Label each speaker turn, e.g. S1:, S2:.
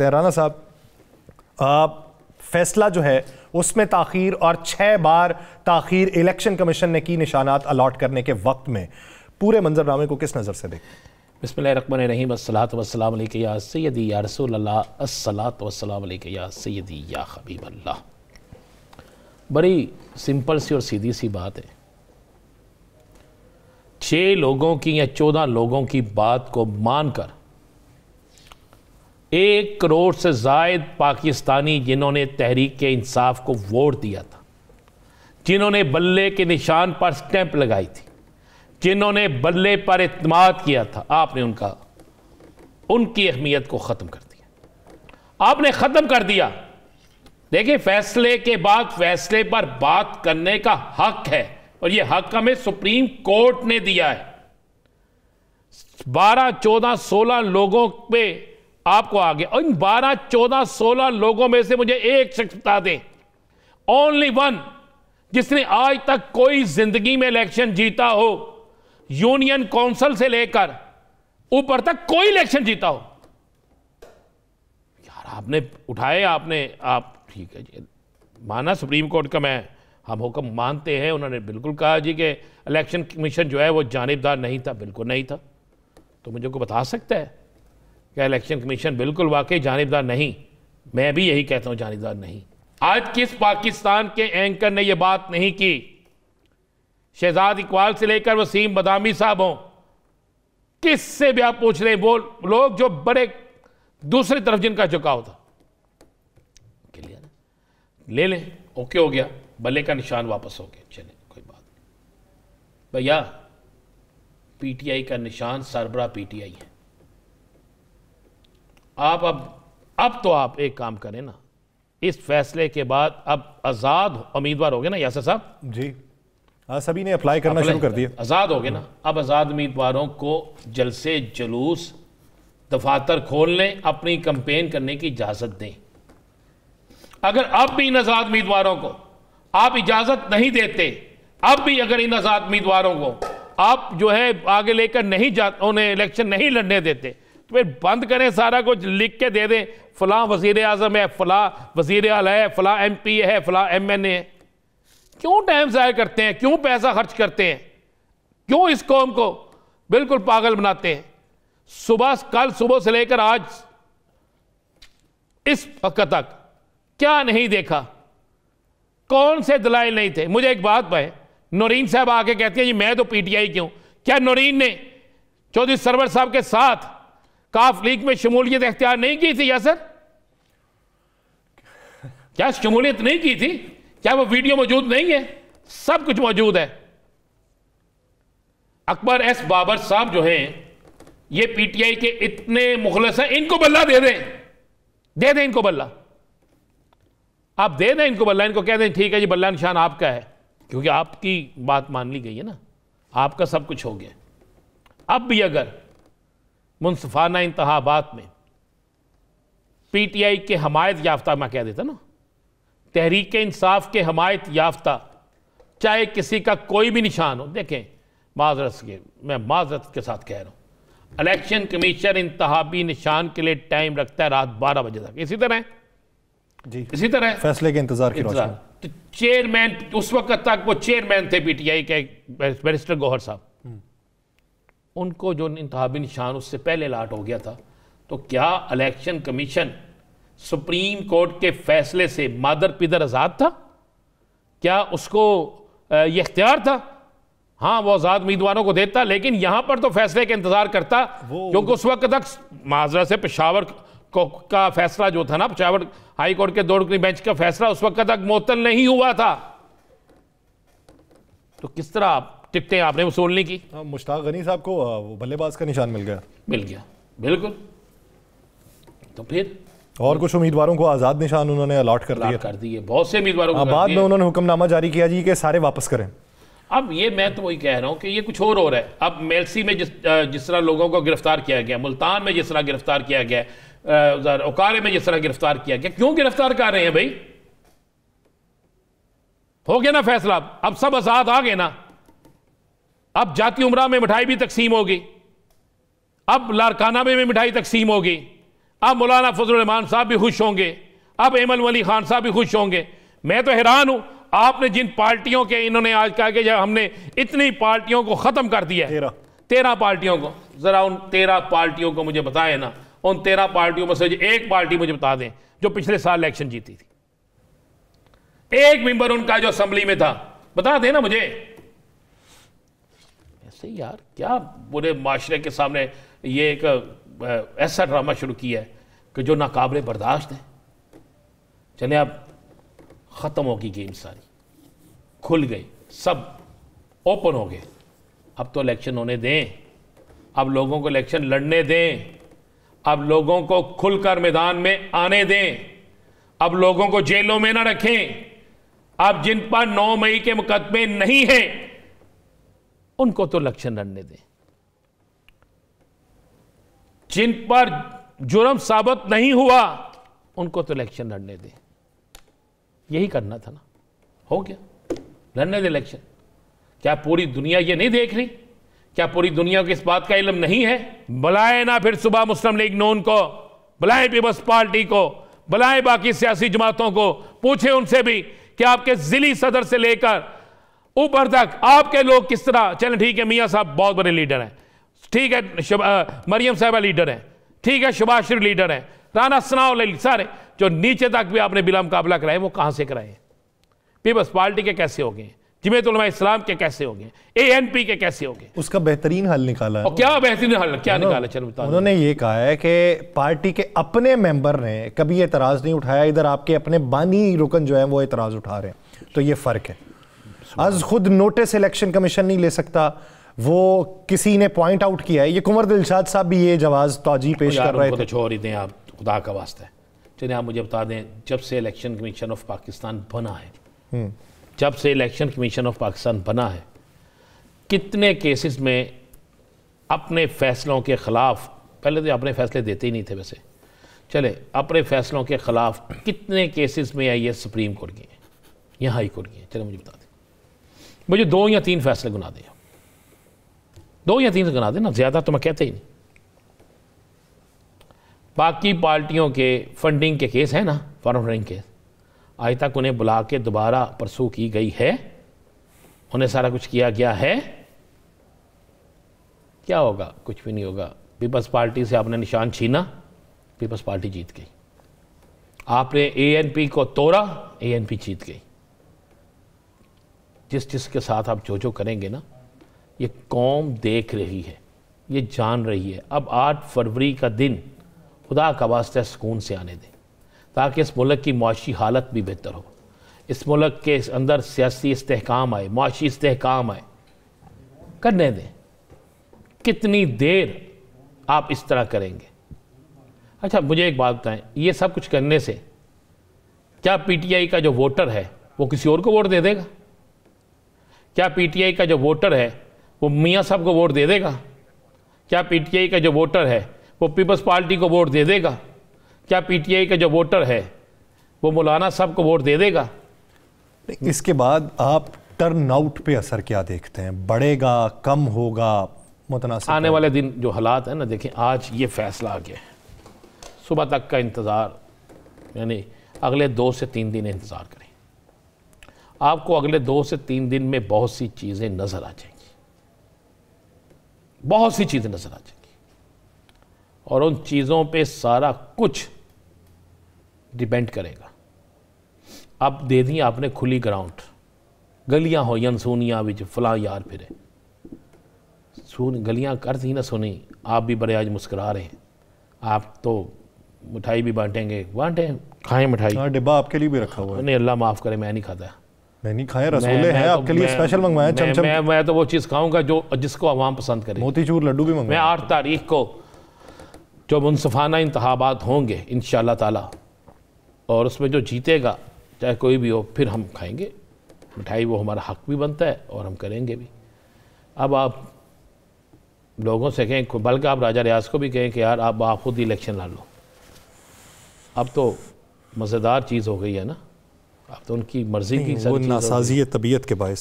S1: राना साहब, फैसला जो है उसमें ताखीर और 6 बार ताखीर इलेक्शन कमीशन ने की निशानात अलॉट करने के वक्त में, पूरे मंजरनामे को किस नज़र से देखते हैं?
S2: बिस्मिल्लाहिर्रहमानिर्रहीम, अस्सलातु वस्सलामु अलैका या सय्यदी या रसूल अल्लाह, अस्सलातु वस्सलामु अलैका या सय्यदी या हबीब अल्लाह। बड़ी सिंपल सी और सीधी सी बात है। 6 लोगों की या 14 लोगों की बात को मानकर 1 करोड़ से ज़ायद पाकिस्तानी जिन्होंने तहरीक इंसाफ को वोट दिया था, जिन्होंने बल्ले के निशान पर स्टैंप लगाई थी, जिन्होंने बल्ले पर इत्माद किया था, आपने उनकी अहमियत को ख़त्म कर दिया। आपने ख़त्म कर दिया। देखिए, फैसले के बाद फैसले पर बात करने का हक है और यह हक हमें सुप्रीम कोर्ट ने दिया है। 12, 14, 16 लोगों पे आपको आगे, और इन 12, 14, 16 लोगों में से मुझे एक शख्स बता दें, ओनली वन, जिसने आज तक कोई जिंदगी में इलेक्शन जीता हो, यूनियन काउंसिल से लेकर ऊपर तक कोई इलेक्शन जीता हो। यार आपने उठाए, आप ठीक है जी, माना सुप्रीम कोर्ट का हम हुक्म मानते हैं। उन्होंने बिल्कुल कहा जी कि इलेक्शन कमीशन जो है वो जानिबदार नहीं था, बिल्कुल नहीं था। तो मुझे को बता सकता है क्या इलेक्शन कमीशन बिल्कुल वाकई जानिबदार नहीं? मैं भी यही कहता हूं, जानिबदार नहीं। आज किस पाकिस्तान के एंकर ने यह बात नहीं की? शहजाद इकबाल से लेकर वसीम बदामी साहब हों, किससे भी आप पूछ लें, वो लोग जो बड़े दूसरी तरफ जिनका झुकाव था, ले लें, ओके हो गया, बल्ले का निशान वापस हो गया, चले कोई बात नहीं। भैया, पीटीआई का निशान सरबरा पीटीआई है। आप अब तो आप एक काम करें ना, इस फैसले के बाद अब आज़ाद उम्मीदवार हो गए ना यासर साहब
S1: जी? हाँ, सभी ने अप्लाई करना शुरू कर दिया,
S2: आज़ाद हो गए ना। अब आज़ाद उम्मीदवारों को जलसे जुलूस दफातर खोल लें, अपनी कंपेन करने की इजाज़त दें। अगर अब भी इन आज़ाद उम्मीदवारों को आप इजाज़त नहीं देते, अब भी अगर इन आज़ाद उम्मीदवारों को आप जो है आगे लेकर नहीं जाते, उन्हें इलेक्शन नहीं लड़ने देते, तो फिर बंद करें, सारा कुछ लिख के दे दें, फलां वज़ीर आज़म है, फलां वज़ीर आला है, फलां MP है, फलां MNA है। क्यों टाइम ज़ाया करते हैं? क्यों पैसा खर्च करते हैं? क्यों इस कौम को बिल्कुल पागल बनाते हैं? कल सुबह से लेकर आज इस वक्त तक क्या नहीं देखा? कौन से दलाइल नहीं थे? मुझे एक बात भाई, नौरीन साहब आके कहते हैं जी मैं तो PTI क्यों? क्या नौरीन ने चौधरी सरवर साहब के साथ काफ लीग में शमूलियत इख्तियार नहीं की थी? या सर, क्या शमूलियत नहीं की थी? क्या वो वीडियो मौजूद नहीं है? सब कुछ मौजूद है। अकबर S बाबर साहब जो हैं, ये PTI के इतने मुखलस हैं, इनको बल्ला दे दें इनको बल्ला, आप दे दें इनको बल्ला, इनको कह दें ठीक है जी, बल्ला निशान आपका है, क्योंकि आपकी बात मान ली गई है ना, आपका सब कुछ हो गया। अब भी अगर मुनसिफाना इंतखाबात में PTI के हमायत याफ्ता, मैं कह देता ना, तहरीक इंसाफ के हमायत याफ्ता, चाहे किसी का कोई भी निशान हो, देखें मैं माजरत के साथ कह रहा हूं, इलेक्शन कमीशन इंतखाबी निशान के लिए टाइम रखता है रात 12 बजे तक। इसी तरह
S1: फैसले के इंतजार की रोशनी।
S2: तो चेयरमैन उस वक्त तक वो चेयरमैन थे PTI के, बैरिस्टर गौहर साहब, उनको जो इंतखाबी निशान उससे पहले अलाट हो गया था, तो क्या इलेक्शन कमीशन सुप्रीम कोर्ट के फैसले से मादर पिदर आज़ाद था? क्या उसको ये इख्तियार था? हाँ, वो आज़ाद उम्मीदवारों को देता, लेकिन यहां पर तो फैसले का इंतजार करता, क्योंकि उस वक्त तक माजरा से पेशावर का फैसला जो था ना, पेशावर हाई कोर्ट के 2 रुकनी बेंच का फैसला उस वक्त तक मुअत्तल नहीं हुआ था। तो किस तरह आप टिकटें आपने वसूलने की?
S1: मुश्ताक गनी साहब को बल्लेबाज का निशान मिल गया,
S2: बिल्कुल। तो फिर
S1: और कुछ उम्मीदवारों को आज़ाद निशान उन्होंने अलॉट कर
S2: दिए, बहुत से उम्मीदवारों को।
S1: बाद में उन्होंने हुक्मनामा जारी किया जी कि सारे वापस करें।
S2: अब ये मैं तो वही कह रहा हूं कि ये कुछ और हो रहा है। अब मेलसी में जिस तरह लोगों को गिरफ्तार किया गया, मुल्तान में जिस तरह गिरफ्तार किया गया, औकारे में जिस तरह गिरफ्तार किया गया, क्यों गिरफ्तार कर रहे हैं भाई? हो गया ना फैसला, अब सब आजाद आ गए ना। अब जाती उमरा में मिठाई भी तकसीम होगी, अब लारकाना में मिठाई तकसीम होगी, अब मौलाना फजल रहमान साहब भी खुश होंगे, अब एमल वली खान साहब भी खुश होंगे। मैं तो हैरान हूं, आपने जिन पार्टियों के इन्होंने आज कहा कि जब हमने इतनी पार्टियों को खत्म कर दिया है, 13 पार्टियों को, जरा उन 13 पार्टियों को मुझे बताएं ना, उन 13 पार्टियों में से एक पार्टी मुझे बता दें जो पिछले साल इलेक्शन जीती थी, एक मेंबर उनका जो असेंबली में था, बता देना मुझे। ऐसे यार क्या पूरे माशरे के सामने ये एक ऐसा ड्रामा शुरू किया है कि जो नाकाबिले बर्दाश्त है। चले अब खत्म होगी गेम, सारी खुल गई, सब ओपन हो गए। अब तो इलेक्शन होने दें, अब लोगों को इलेक्शन लड़ने दें, अब लोगों को खुलकर मैदान में आने दें, अब लोगों को जेलों में ना रखें। अब जिन पर 9 मई के मुकदमे नहीं हैं उनको तो इलेक्शन लड़ने दें, जिन पर जुर्म साबित नहीं हुआ उनको तो इलेक्शन लड़ने दें। यही करना था ना, हो गया, लड़ने दे इलेक्शन। क्या पूरी दुनिया ये नहीं देख रही? क्या पूरी दुनिया को इस बात का इल्म नहीं है? बुलाए ना फिर सुबह मुस्लिम लीग नून को, बुलाए पीपल्स पार्टी को, बुलाए बाकी सियासी जमातों को, पूछे उनसे भी कि आपके जिली सदर से लेकर ऊपर तक आपके लोग किस तरह चलें। ठीक है, मियाँ साहब बहुत बड़े लीडर हैं, ठीक है, मरियम साहबा लीडर हैं, ठीक है, शबाज शरीफ लीडर हैं, राना सनाउल्लाह, सारे जो नीचे तक भी आपने बिला मुकाबला कराए वो कहां से कराए? पीपल्स पार्टी के कैसे हो गए? जमीयत उलमा इस्लाम के कैसे हो गए? एएनपी के कैसे हो गए?
S1: उसका बेहतरीन हल निकाला है।
S2: और क्या बेहतरीन हल क्या निकाला? चलो बता।
S1: उन्होंने ये कहा है कि पार्टी के अपने मेंबर ने कभी एतराज नहीं उठाया, इधर आपके अपने बानी रुकन जो है वो एतराज उठा रहे हैं, तो ये फर्क है। आज खुद नोटिस इलेक्शन कमीशन नहीं ले सकता, वो किसी ने पॉइंट आउट किया है। ये कुंवर दिलशाद साहब भी ये जवाब तौजी पेश कर रहे थे।
S2: तो छोड़ ही दें आप, खुदा का वास्ता है। चलिए आप मुझे बता दें, जब से इलेक्शन कमीशन ऑफ पाकिस्तान बना है, जब से इलेक्शन कमीशन ऑफ पाकिस्तान बना है, कितने केसेस में अपने फैसलों के खिलाफ, पहले तो अपने फैसले देते ही नहीं थे वैसे, चले अपने फैसलों के खिलाफ कितने केसेस में आई है सुप्रीम कोर्ट की या हाई कोर्ट की? चलो मुझे बता दें, मुझे 2 या 3 फैसले गुना दें, 2 या 3 गुना दें ना, ज़्यादा तो मैं कहते ही नहीं। बाकी पार्टियों के फंडिंग के केस है ना, फॉरेन फंडिंग केस, आज तक उन्हें बुला के दोबारा परसू की गई है? उन्हें सारा कुछ किया गया है? क्या होगा? कुछ भी नहीं होगा। पीपल्स पार्टी से आपने निशान छीना, पीपल्स पार्टी जीत गई। आपने एएनपी को तोड़ा, एएनपी जीत गई। जिसके साथ आप जो करेंगे ना, ये कौम देख रही है, ये जान रही है। अब 8 फरवरी का दिन खुदा का वास्ता सुकून से आने दें, ताकि इस मुल्क की मुआशी हालत भी बेहतर हो, इस मुल्क के अंदर सियासी इस्तेहकाम आए, मुआशी इस्तेहकाम आए, करने दें। कितनी देर आप इस तरह करेंगे? अच्छा मुझे एक बात बताएं, ये सब कुछ करने से क्या पीटीआई का जो वोटर है वो किसी और को वोट दे देगा? क्या पीटीआई का जो वोटर है वो मियाँ साहब को वोट दे देगा? क्या पीटीआई का जो वोटर है वो पीपल्स पार्टी को वोट दे देगा? क्या पीटीआई का जो वोटर है वो मौलाना साहब को वोट दे देगा?
S1: इसके बाद आप टर्न आउट पे असर क्या देखते हैं? बढ़ेगा, कम होगा, मुतनासिब?
S2: आने वाले दिन जो हालात है ना, देखें आज ये फैसला आ गया, सुबह तक का इंतज़ार, यानी अगले 2 से 3 दिन इंतज़ार करें। आपको अगले 2 से 3 दिन में बहुत सी चीज़ें नज़र आ जाएंगी, बहुत सी चीज़ें नज़र आ जाएंगी, और उन चीज़ों पे सारा कुछ डिपेंड करेगा। अब दे दी आपने खुली ग्राउंड, गलियां हो यनसूनिया विच फला यार फिरे, सुन गलियां कर दी ना सुनी। आप भी बड़े आज मुस्कुरा रहे हैं, आप तो मिठाई भी बांटेंगे, बांटें, खाएं मिठाई।
S1: हाँ, डिब्बा आपके लिए भी रखा हुआ है।
S2: नहीं, अल्लाह माफ़ करे, मैं नहीं खाता।
S1: मैं नहीं खाया, रसगुल्ले हैं आपके लिए स्पेशल मंगवाए, चमचम।
S2: मैं तो वो चीज़ खाऊंगा जो जिसको आवाम पसंद करे।
S1: मोतीचूर लड्डू भी मंगवाए।
S2: मैं 8 तारीख को जो मुनसफाना इंतखाबात होंगे इंशाअल्लाह ताला, और उसमें जो जीतेगा चाहे कोई भी हो, फिर हम खाएंगे मिठाई, वो हमारा हक भी बनता है और हम करेंगे भी। अब आप लोगों से कहें, बल्कि आप राजा रियाज को भी कहें कि यार आप खुद ही इलेक्शन लड़ लो। अब तो मज़ेदार चीज़ हो गई है ना, अब तो उनकी मर्ज़ी की
S1: वो नासाज़ी तबीयत के बायस